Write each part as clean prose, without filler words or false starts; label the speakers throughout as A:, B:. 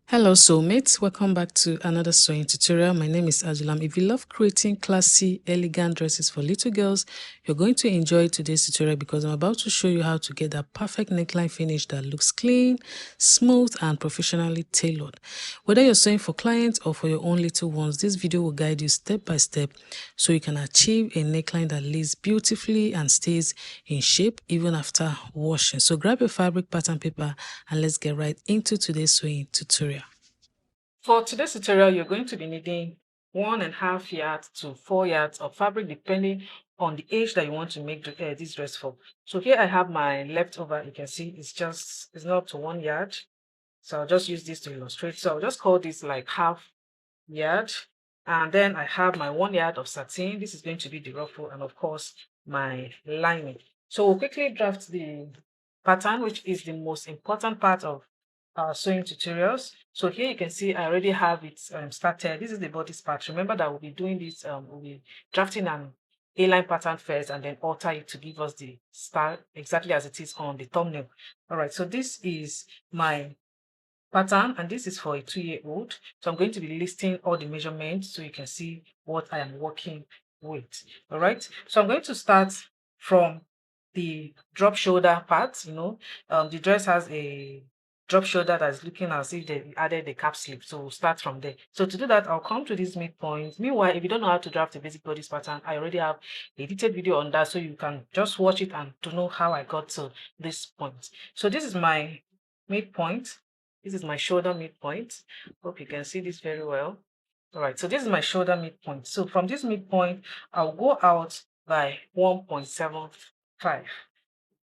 A: Hello soulmates, welcome back to another sewing tutorial. My name is Ajulam. If you love creating classy, elegant dresses for little girls, you're going to enjoy today's tutorial because I'm about to show you how to get that perfect neckline finish that looks clean, smooth, and professionally tailored. Whether you're sewing for clients or for your own little ones, this video will guide you step by step so you can achieve a neckline that lays beautifully and stays in shape even after washing. So grab your fabric pattern paper and let's get right into today's sewing tutorial. For today's tutorial, you're going to be needing 1.5 yards to 4 yards of fabric depending on the age that you want to make this dress for. So here I have my leftover. You can see it's not up to 1 yard. So I'll just use this to illustrate. So I'll just call this like half yard. And then I have my 1 yard of satin. This is going to be the ruffle, and of course my lining. So we'll quickly draft the pattern, which is the most important part of sewing tutorials. So here you can see I already have it started. This is the bodice part. Remember that we'll be doing this, we'll be drafting an A-line pattern first and then alter it to give us the style exactly as it is on the thumbnail. All right, so this is my pattern and this is for a 2-year-old. So I'm going to be listing all the measurements so you can see what I am working with. All right, so I'm going to start from the drop shoulder part. The dress has a drop shoulder that's looking as if they added the cap slip, so we'll start from there. So to do that, I'll come to this midpoint. Meanwhile, if you don't know how to draft a basic bodice pattern, I already have a detailed video on that, so you can just watch it and to know how I got to this point. So this is my midpoint. This is my shoulder midpoint. Hope you can see this very well. All right, so this is my shoulder midpoint. So from this midpoint, I'll go out by 1.75.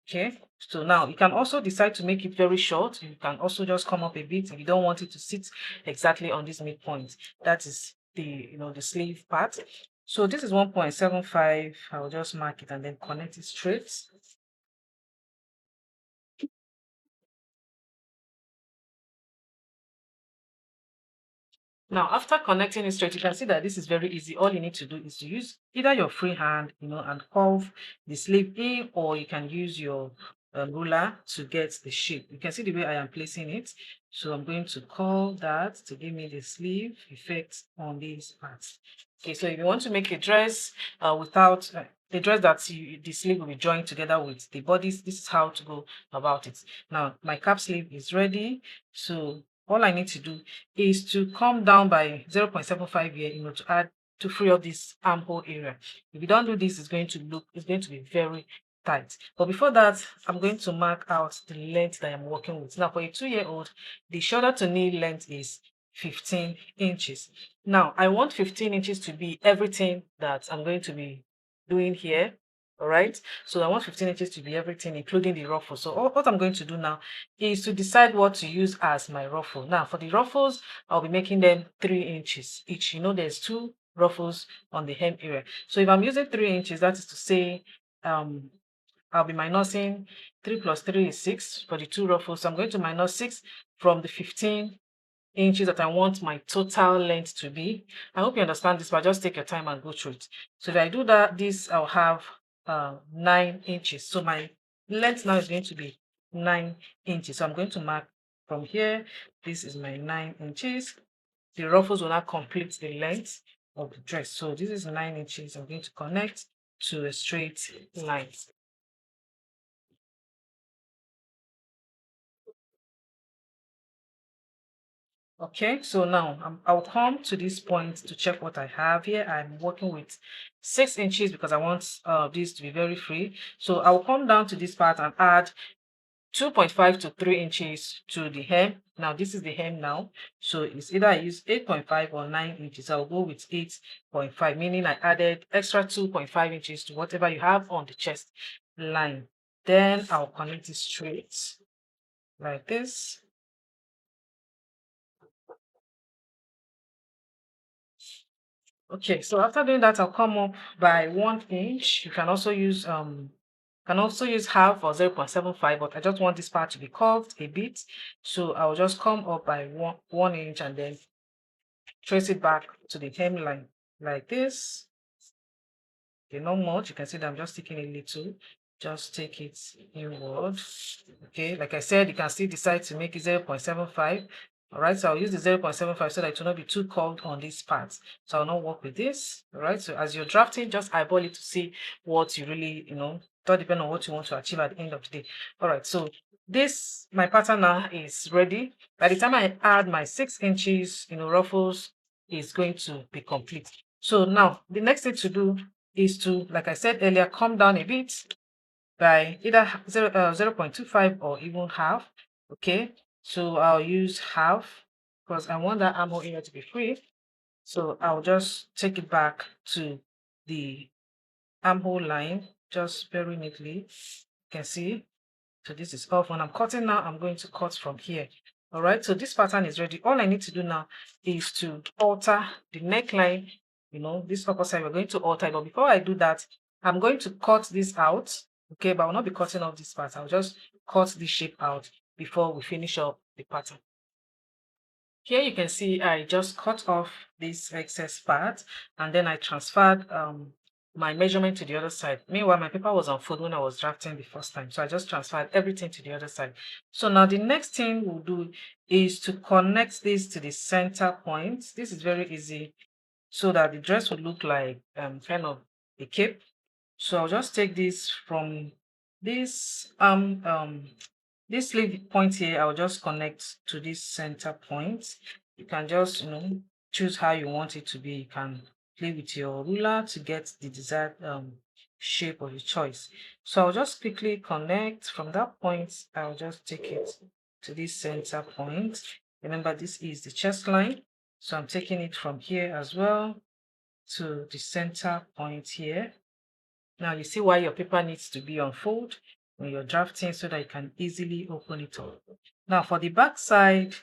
A: Okay, so now you can also decide to make it very short. You can also just come up a bit if you don't want it to sit exactly on this midpoint. That is the sleeve part. So this is 1.75. I'll just mark it and then connect it straight. Now, after connecting it straight, you can see that this is very easy. All you need to do is to use either your free hand, and curve the sleeve in, or you can use your ruler to get the shape. You can see the way I am placing it. So I'm going to curl that to give me the sleeve effect on these parts. Okay, so if you want to make a dress without a dress that the sleeve will be joined together with the bodice, this is how to go about it. Now, my cap sleeve is ready. So all I need to do is to come down by 0.75 here, to free up this armhole area. If you don't do this, it's going to be very tight. But before that, I'm going to mark out the length that I'm working with. Now, for a 2-year-old, the shoulder to knee length is 15 inches. Now, I want 15 inches to be everything that I'm going to be doing here. All right, so I want 15 inches to be everything, including the ruffle. So what I'm going to do now is to decide what to use as my ruffle. Now, for the ruffles, I'll be making them 3 inches each. There's 2 ruffles on the hem area. So if I'm using 3 inches, that is to say, I'll be minusing 3 plus 3 is 6 for the 2 ruffles. So I'm going to minus 6 from the 15 inches that I want my total length to be. I hope you understand this, but just take your time and go through it. So if I do that, I'll have 9 inches. So my length now is going to be 9 inches. So I'm going to mark from here. This is my 9 inches. The ruffles will now complete the length of the dress. So this is 9 inches. I'm going to connect to a straight line. Okay, so now I'll come to this point to check what I have here. I'm working with 6 inches because I want this to be very free. So I'll come down to this part and add 2.5 to 3 inches to the hem. Now this is the hem now. So it's either I use 8.5 or 9 inches. I'll go with 8.5, meaning I added extra 2.5 inches to whatever you have on the chest line. Then I'll connect it straight like this. Okay, so after doing that, I'll come up by 1 inch. You can also use half or 0.75, but I just want this part to be curved a bit. So I'll just come up by 1 inch and then trace it back to the hemline like this. Okay, not much. You can see that I'm just taking a little. Just take it inward. Okay, like I said, you can still decide to make it 0.75 All right, so I'll use the 0.75 so that it will not be too cold on these parts. So I'll not work with this. All right, so as you're drafting, just eyeball it to see what you really, it all depends on what you want to achieve at the end of the day. All right, so this, my pattern now is ready. By the time I add my 6 inches, ruffles is going to be complete. So now the next thing to do is to, like I said earlier, come down a bit by either 0.25 or even half. Okay, so I'll use half because I want that armhole area to be free. So I'll just take it back to the armhole line just very neatly. You can see. So this is off. When I'm cutting now, I'm going to cut from here. All right, so this pattern is ready. All I need to do now is to alter the neckline. This upper side, we're going to alter it. But before I do that, I'm going to cut this out. Okay, but I'll not be cutting off this part. I'll just cut this shape out before we finish up the pattern. Here you can see I just cut off this excess part and then I transferred my measurement to the other side. Meanwhile, my paper was unfolded when I was drafting the first time. So I just transferred everything to the other side. So now the next thing we'll do is to connect this to the center point. This is very easy so that the dress would look like kind of a cape. So I'll just take this from this sleeve point here. I'll just connect to this center point. You can just choose how you want it to be. You can play with your ruler to get the desired shape of your choice. So I'll just quickly connect from that point. I'll just take it to this center point. Remember, this is the chest line, so I'm taking it from here as well to the center point here. Now you see why your paper needs to be unfolded when you're drafting so that you can easily open it up. Now for the back side,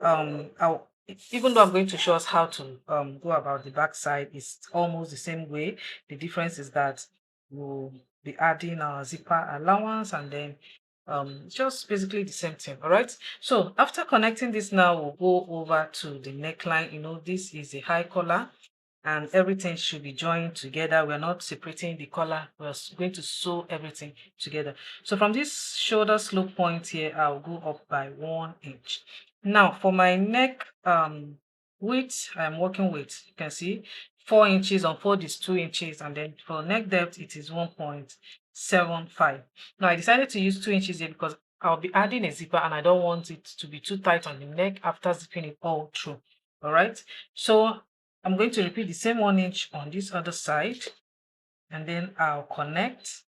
A: even though I'm going to show us how to go about the back side, it's almost the same way. The difference is that we'll be adding our zipper allowance and then just basically the same thing. All right, so after connecting this, now we'll go over to the neckline. This is a high collar and everything should be joined together. We're not separating the collar. We're going to sew everything together. So from this shoulder slope point here, I'll go up by 1 inch. Now for my neck width, I'm working with, you can see 4 inches. Unfold is 2 inches, and then for neck depth it is 1.75. Now I decided to use 2 inches here because I'll be adding a zipper and I don't want it to be too tight on the neck after zipping it all through. All right, so I'm going to repeat the same 1 inch on this other side, and then I'll connect.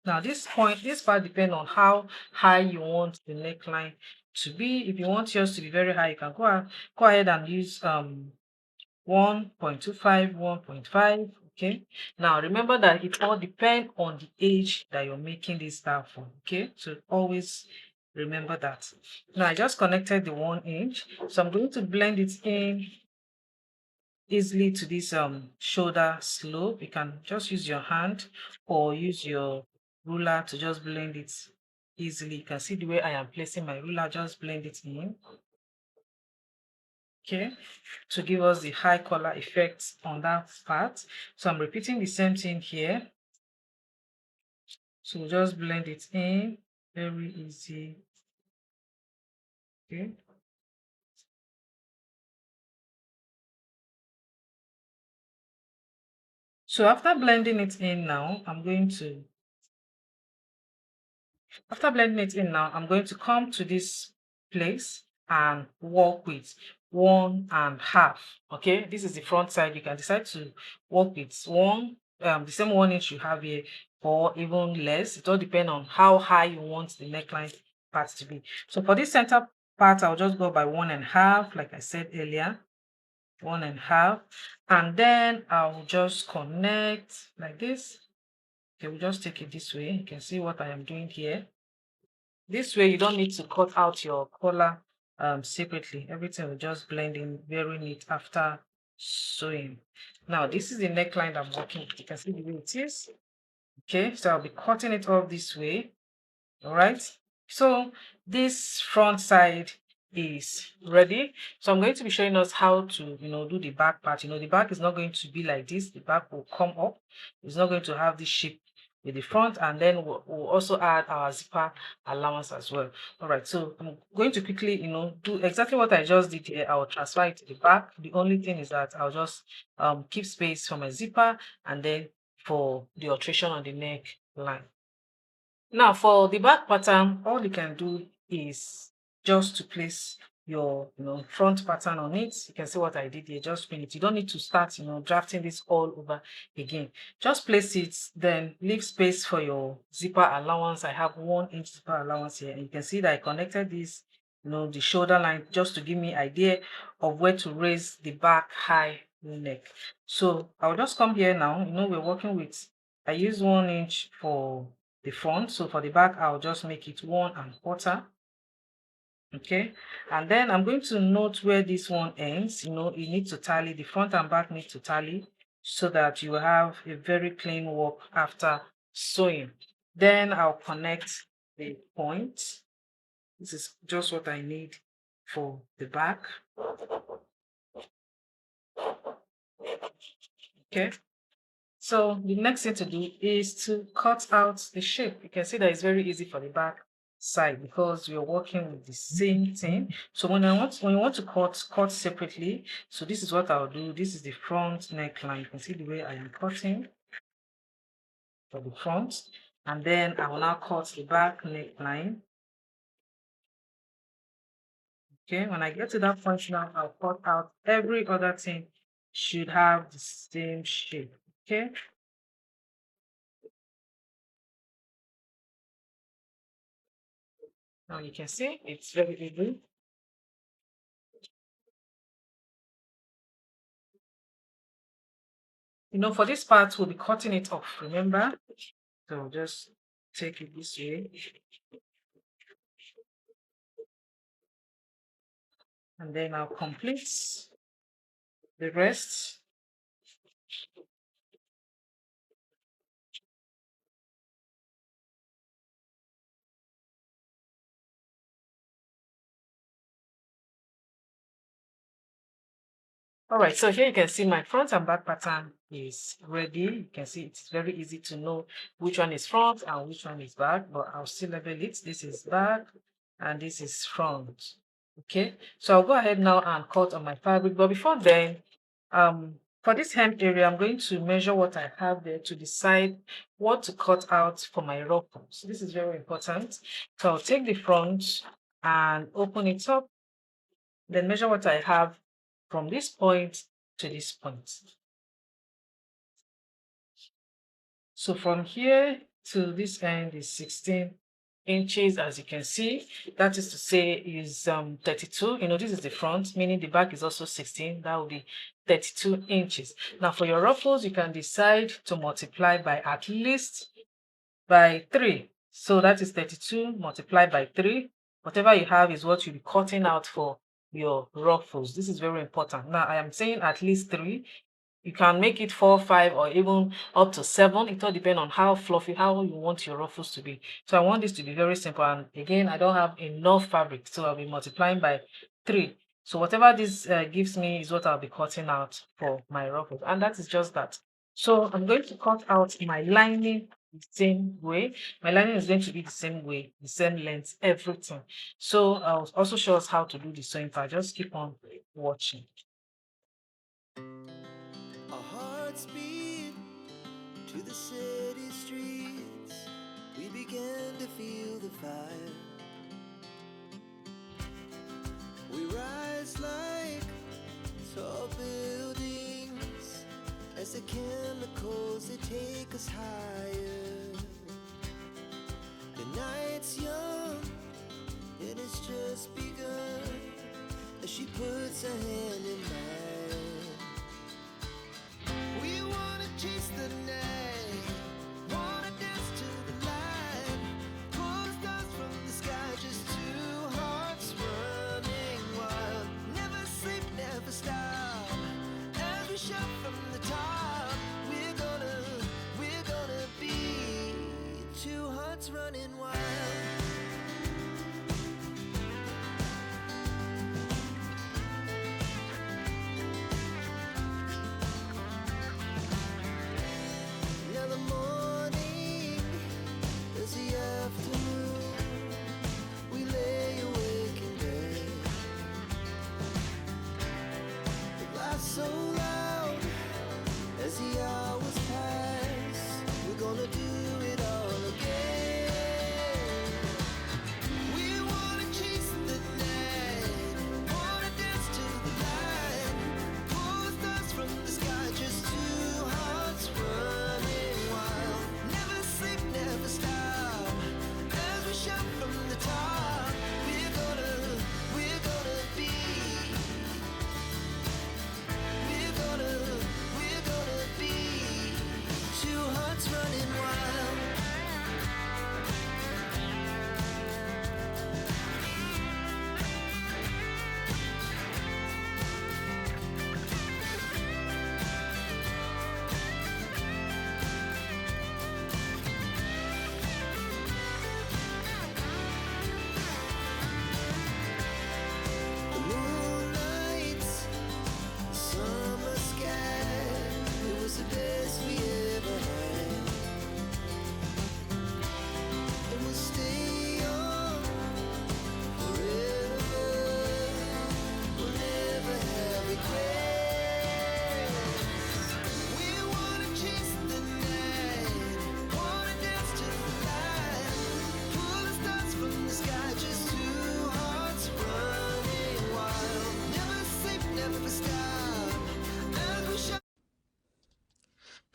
A: Now this part depends on how high you want the neckline to be. If you want yours to be very high, you can go ahead and use 1.25, 1.5. Okay. Now remember that it all depends on the age that you're making this style for. Okay, so always remember that. Now I just connected the 1 inch, so I'm going to blend it in easily to this shoulder slope. You can just use your hand or use your ruler to just blend it easily. You can see the way I am placing my ruler, just blend it in, okay, to give us the high color effect on that part. So I'm repeating the same thing here, so just blend it in, very easy. Okay, so after blending it in now, I'm going to come to this place and work with 1.5. Okay, this is the front side. You can decide to work with the same 1 inch you have here or even less. It all depends on how high you want the neckline part to be. So for this center part, I'll just go by 1.5, like I said earlier, 1.5, and then I'll just connect like this. Okay, we'll just take it this way. You can see what I am doing here. This way, you don't need to cut out your collar separately. Everything will just blend in very neat after sewing. Now, this is the neckline I'm working with. You can see the way it is. Okay, so I'll be cutting it off this way. All right. So this front side is ready. So I'm going to be showing us how to, do the back part. The back is not going to be like this. The back will come up. It's not going to have this shape with the front, and then we'll also add our zipper allowance as well. All right, so I'm going to quickly, do exactly what I just did here. I'll transfer it to the back. The only thing is that I'll just keep space for my zipper and then for the alteration on the neck line. Now for the back pattern, all you can do is just to place your front pattern on it. You can see what I did here, just pin it. You don't need to start drafting this all over again. Just place it, then leave space for your zipper allowance. I have 1 inch zipper allowance here, and you can see that I connected this the shoulder line just to give me idea of where to raise the back high neck. So I'll just come here now. We're working with, I use 1 inch for the front, so for the back I'll just make it 1¼ okay, and then I'm going to note where this one ends. You need to tally, the front and back need to tally so that you have a very clean work after sewing. Then I'll connect the point. This is just what I need for the back. Okay, so the next thing to do is to cut out the shape. You can see that it's very easy for the back side because we're working with the same thing. So when you want to cut separately, so this is what I'll do. This is the front neckline. You can see the way I am cutting for the front, and then I will now cut the back neckline. Okay, when I get to that point now, I'll cut out every other thing should have the same shape. Okay, now you can see it's very easy. For this part, we'll be cutting it off, remember? So just take it this way. And then I'll complete the rest. All right, so here you can see my front and back pattern is ready. You can see it's very easy to know which one is front and which one is back, but I'll still label it. This is back and this is front. Okay, so I'll go ahead now and cut on my fabric. But before then, for this hem area, I'm going to measure what I have there to decide what to cut out for my ruffles. This is very important. So I'll take the front and open it up, then measure what I have from this point to this point. So from here to this end is 16 inches, as you can see. That is to say is 32. This is the front, meaning the back is also 16. That will be 32 inches. Now for your ruffles, you can decide to multiply by at least by 3. So that is 32 multiplied by 3. Whatever you have is what you'll be cutting out for your ruffles. This is very important. Now I am saying at least 3. You can make it 4, 5, or even up to 7. It all depends on how fluffy, how you want your ruffles to be. So I want this to be very simple. And again, I don't have enough fabric, so I'll be multiplying by 3. So whatever this gives me is what I'll be cutting out for my ruffles. And that is just that. So I'm going to cut out my lining the same way. My lining is going to be the same way, the same length, everything. So I'll also show us how to do the sewing part. Just keep on watching.
B: Our hearts beat to the city streets. We began to feel the fire. We rise like tall buildings as the chemicals, they take us higher. The night's young and it's just begun as she puts her hand in mine. We wanna chase the night, wanna dance to the light, pull the stars from the sky, just two hearts running wild. Never sleep, never stop, as we shout from the top. We're gonna be two hearts running wild.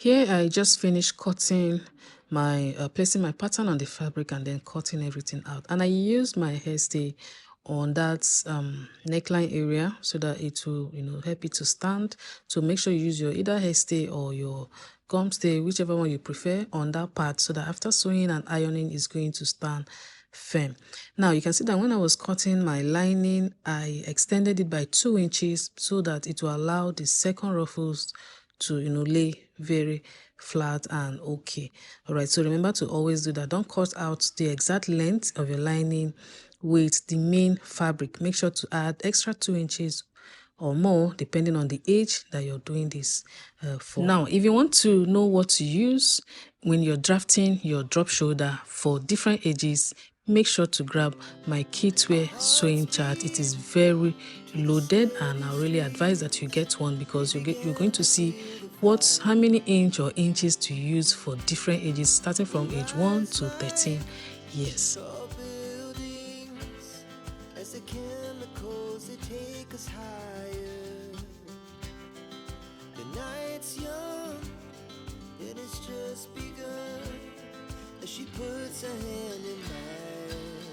A: Here I just finished cutting my placing my pattern on the fabric and then cutting everything out, and I used my hairstay on that neckline area so that it will help it to stand. So make sure you use your either hairstay or your gum stay, whichever one you prefer, on that part so that after sewing and ironing is going to stand firm. Now you can see that when I was cutting my lining, I extended it by 2 inches so that it will allow the second ruffles to lay very flat and okay. All right, so remember to always do that. Don't cut out the exact length of your lining with the main fabric. Make sure to add extra 2 inches or more depending on the age that you're doing this for. Now, if you want to know what to use when you're drafting your drop shoulder for different ages, make sure to grab my kidswear sewing chart. It is very loaded, and I really advise that you get one because you're going to see how many inches to use for different ages, starting from age 1 to 13 years.
B: Tall buildings, as the chemicals they take us higher. The night's young, and it's just begun. As she puts her hand in mine,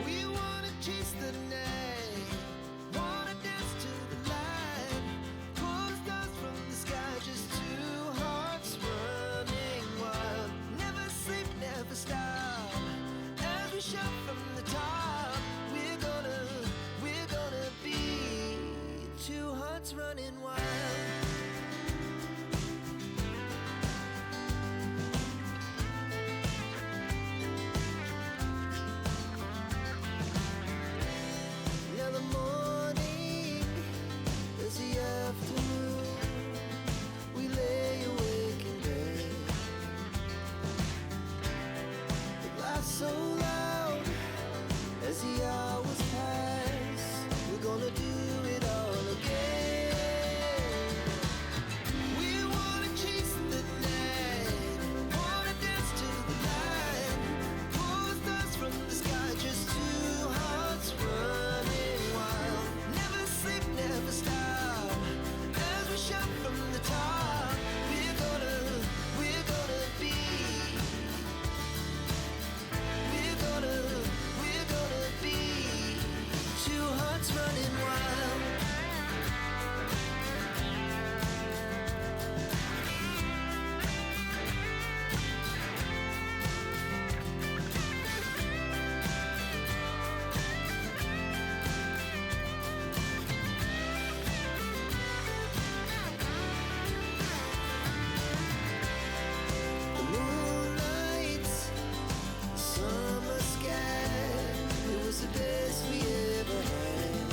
B: we wanna chase the night, wanna dance to the light, pull stars from the sky, just two hearts running wild. Never sleep, never stop. As we shout from the top, we're gonna be two hearts running wild. Now the morning is the afternoon. We lay awake in bed. The laughs so loud as the hours pass. We're gonna do it all again. We wanna chase the night, wanna dance to the light, pull stars from the sky, just two hearts running wild. Never sleep, never stop. As we shout from the top, we're gonna be. We're gonna be two hearts running wild. The moonlight, summer sky, it was the best we ever had.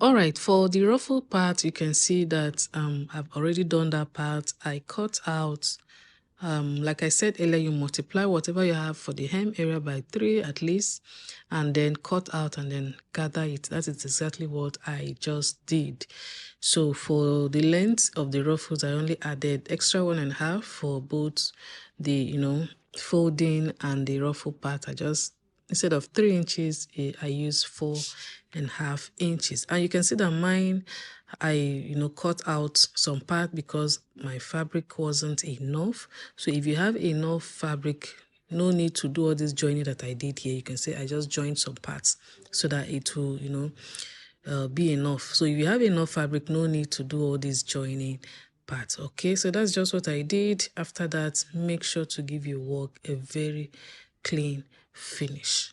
A: All right, for the ruffle part, you can see that I've already done that part. I cut out, like I said earlier, you multiply whatever you have for the hem area by 3 at least, and then cut out and then gather it. That is exactly what I just did. So for the length of the ruffles, I only added extra 1.5 for both the folding and the ruffle part. I just, instead of 3 inches, I use 4.5 inches. And you can see that mine, I cut out some part because my fabric wasn't enough. So if you have enough fabric, no need to do all this joining that I did here. You can say I just joined some parts so that it will be enough. So if you have enough fabric, no need to do all this joining parts. Okay, so that's just what I did. After that, make sure to give your work a very clean finish.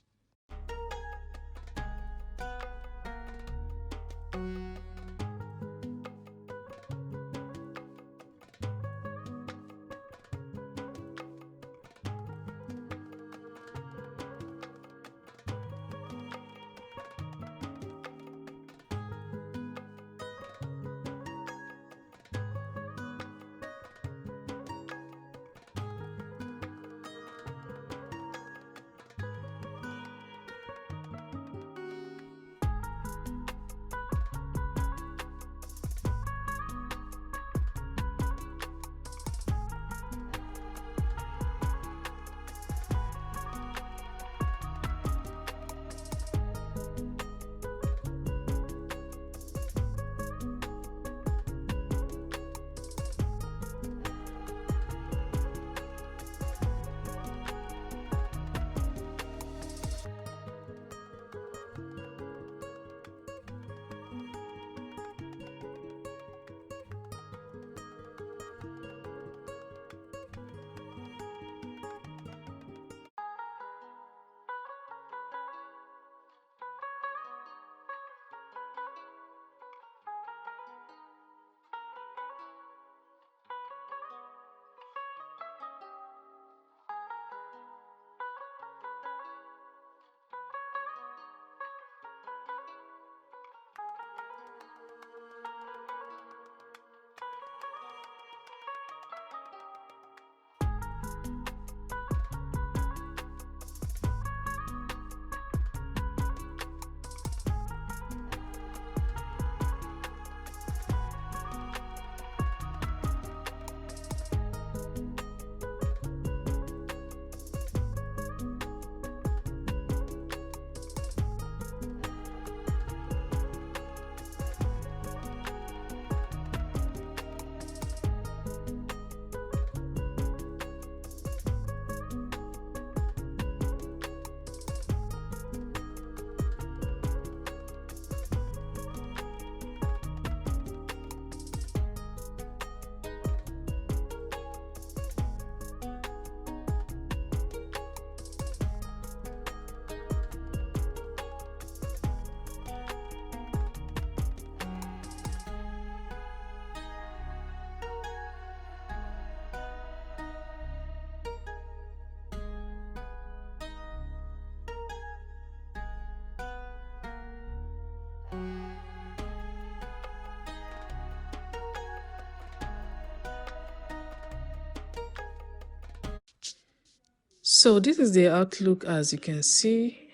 A: So this is the outlook. As you can see,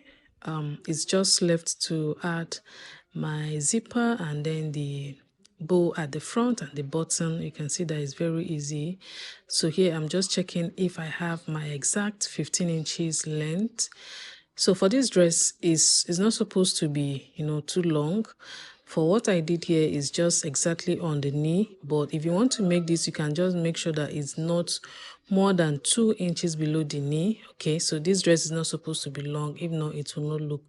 A: it's just left to add my zipper and then the bow at the front and the bottom. You can see that it's very easy. So here I'm just checking if I have my exact 15 inches length. So for this dress, is not supposed to be too long. For what I did here is just exactly on the knee, but if you want to make this, you can just make sure that it's not more than 2 inches below the knee. Okay, so this dress is not supposed to be long. If not, it will not look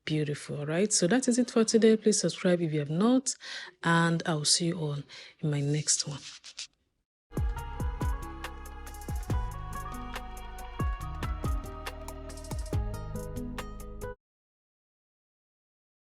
A: beautiful. All right, so that is it for today. Please subscribe if you have not, and I'll see you all in my next one.